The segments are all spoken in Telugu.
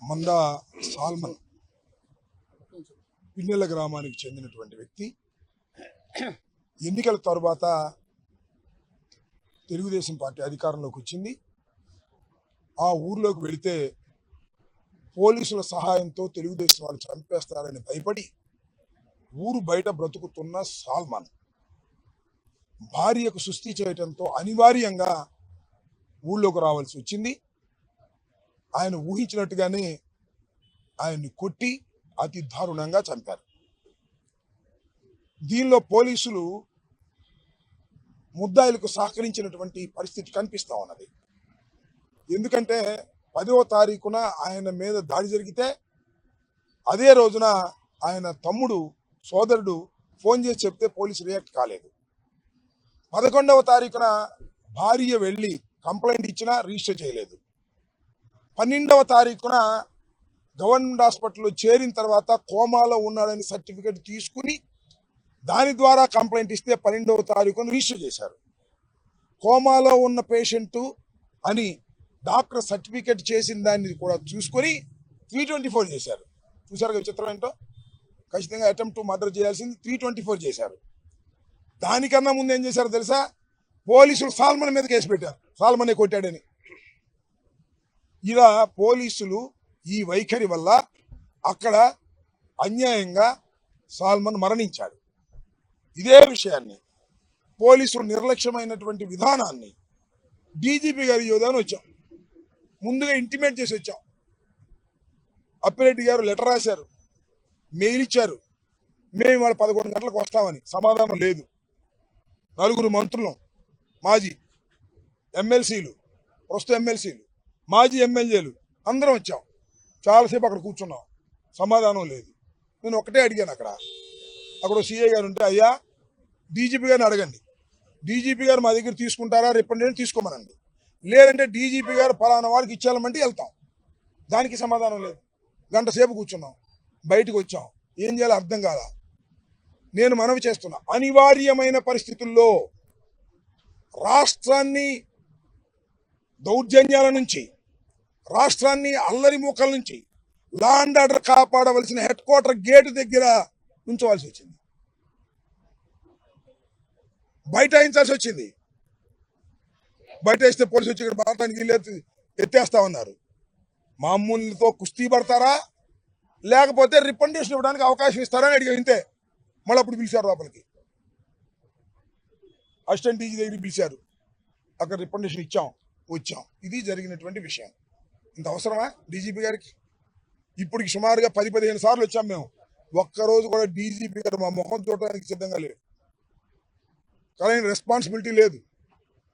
మందా సాల్మన్ పిన్నెల గ్రామానికి చెందినటువంటి వ్యక్తి ఎన్నికల తర్వాత తెలుగుదేశం పార్టీ అధికారంలోకి వచ్చింది. ఆ ఊర్లోకి వెళితే పోలీసుల సహాయంతో తెలుగుదేశం వాళ్ళు చంపేస్తారని భయపడి ఊరు బయట బ్రతుకుతున్న సాల్మన్ భార్యకు సుస్థి చేయడంతో అనివార్యంగా ఊళ్ళోకి రావాల్సి వచ్చింది. ఆయన ఊహించినట్టుగానే ఆయన్ని కొట్టి అతి దారుణంగా చంపారు. దీనిలో పోలీసులు ముద్దాయిలకు సహకరించినటువంటి పరిస్థితి కనిపిస్తా ఉన్నది. ఎందుకంటే 10వ తారీఖున ఆయన మీద దాడి జరిగితే అదే రోజున ఆయన తమ్ముడు సోదరుడు ఫోన్ చేసి చెప్తే పోలీసు రియాక్ట్ కాలేదు. 11వ తారీఖున భార్య వెళ్ళి కంప్లైంట్ ఇచ్చినా రిజిస్టర్ చేయలేదు. 12వ తారీఖున గవర్నమెంట్ హాస్పిటల్లో చేరిన తర్వాత కోమాలో ఉన్నాడని సర్టిఫికేట్ తీసుకుని దాని ద్వారా కంప్లైంట్ ఇస్తే 12వ తారీఖున రిజిస్టర్ చేశారు. కోమాలో ఉన్న పేషెంట్ అని డాక్టర్ సర్టిఫికేట్ చేసిన దాన్ని కూడా చూసుకొని 324 చేశారు. చూశారు కదా చిత్రం ఏంటో. ఖచ్చితంగా అటెంప్ట్ టు మర్డర్ చేయాల్సింది 324 చేశారు. దానికన్నా ముందు ఏం చేశారో తెలుసా? పోలీసులు సాల్మన్ మీద కేసు పెట్టారు, సాల్మనే కొట్టాడని. ఇలా పోలీసులు ఈ వైఖరి వల్ల అక్కడ అన్యాయంగా సాల్మన్ మరణించాడు. ఇదే విషయాన్ని పోలీసులు నిర్లక్ష్యమైనటువంటి విధానాన్ని డీజీపీ గారి యోధాన్ని వచ్చాం, ముందుగా ఇంటిమేట్ చేసి వచ్చాం. అప్పిరెడ్డి గారు లెటర్ రాశారు, మెయిల్ ఇచ్చారు, మేము వాళ్ళ 11 గంటలకు వస్తామని. సమాధానం లేదు. 4 మంత్రులు, మాజీ ఎమ్మెల్సీలు, ప్రస్తుత ఎమ్మెల్సీలు, మాజీ ఎమ్మెల్యేలు అందరం వచ్చాం. చాలాసేపు అక్కడ కూర్చున్నాం, సమాధానం లేదు. నేను ఒకటే అడిగాను, అక్కడ సిఐ గారు ఉంటే, అయ్యా డీజీపీ గారిని అడగండి, డీజీపీ గారు మా దగ్గర తీసుకుంటారా రిప్రజెంటేషన్ తీసుకోమనండి, లేదంటే డీజీపీ గారు ఫలానా వాళ్ళకి ఇచ్చేయాలంటే వెళ్తాం. దానికి సమాధానం లేదు. గంట సేపు కూర్చున్నాం, బయటకు వచ్చాం. ఏం చేయాలో అర్థం కాదా. నేను మనవి చేస్తున్నా, అనివార్యమైన పరిస్థితుల్లో రాష్ట్రాన్ని దౌర్జన్యాల నుంచి, రాష్ట్రాన్ని అల్లరి మూకల నుంచి లా అండ్ ఆర్డర్ కాపాడవలసిన హెడ్ క్వార్టర్ గేటు దగ్గర ఉంచవలసి వచ్చింది, బయటాయించాల్సి వచ్చింది. బయట వేస్తే పోలీసు వచ్చి ఇక్కడ భారతానికి వీళ్ళు ఎత్తేస్తా ఉన్నారు. మామూలుతో కుస్తీ పడతారా లేకపోతే రిప్రజెంటేషన్ ఇవ్వడానికి అవకాశం ఇస్తారని అడిగా. ఇంతే. మళ్ళీ అప్పుడు పిలిచారు లోపలికి, అసిస్టెంట్ డీజీ దగ్గరికి పిలిచారు. అక్కడ రిప్రజెంటేషన్ ఇచ్చాం, వచ్చాం. ఇది జరిగినటువంటి విషయం. ఇంత అవసరమా డీజీపీ గారికి? ఇప్పటికి సుమారుగా 10-15 సార్లు వచ్చాం మేము. ఒక్కరోజు కూడా డీజీపీ గారు మా ముఖం చూడడానికి సిద్ధంగా లేదు. కానీ రెస్పాన్సిబిలిటీ లేదు.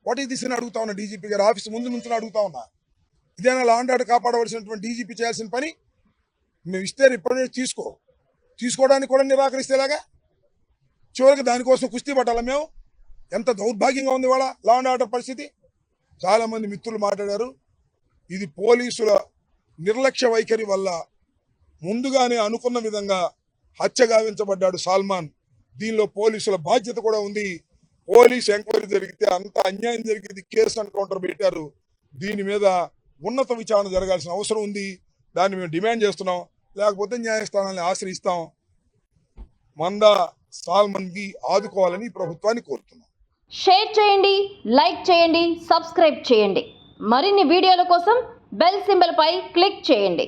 వాట్ ఈస్ దిస్ అని అడుగుతా ఉన్నా. డీజీపీ గారు ఆఫీస్ ముందు నుంచి అడుగుతా ఉన్నా. ఇదేనా లా అండ్ ఆర్డర్ కాపాడవలసినటువంటి డీజీపీ చేయాల్సిన పని? మేము ఇస్తే రిప్రజెంటేషన్ తీసుకోవడానికి కూడా నిరాకరిస్తేలాగా చివరికి దానికోసం కుస్తీ పట్టాలా మేము? ఎంత దౌర్భాగ్యంగా ఉంది వాళ్ళ లా అండ్ ఆర్డర్ పరిస్థితి. చాలామంది మిత్రులు మాట్లాడారు, ఇది పోలీసుల నిర్లక్ష్య వైఖరి వల్ల ముందుగానే అనుకున్న విధంగా హత్య గావించబడ్డాడు సాల్మన్. దీనిలో పోలీసుల బాధ్యత కూడా ఉంది. పోలీస్ ఎంక్వైరీ జరిగితే అంత అన్యాయం జరిగింది, కేసు ఎన్కౌంటర్ పెట్టారు. దీని మీద ఉన్నత విచారణ జరగాల్సిన అవసరం ఉంది. దాన్ని మేము డిమాండ్ చేస్తున్నాం, లేకపోతే న్యాయస్థానాన్ని ఆశ్రయిస్తాం. మందా సాల్మన్కి ఆదుకోవాలని ప్రభుత్వాన్ని కోరుతున్నాం. షేర్ చేయండి, లైక్ చేయండి, సబ్స్క్రైబ్ చేయండి. మరిన్ని వీడియోల కోసం బెల్ సింబల్ పై క్లిక్ చేయండి.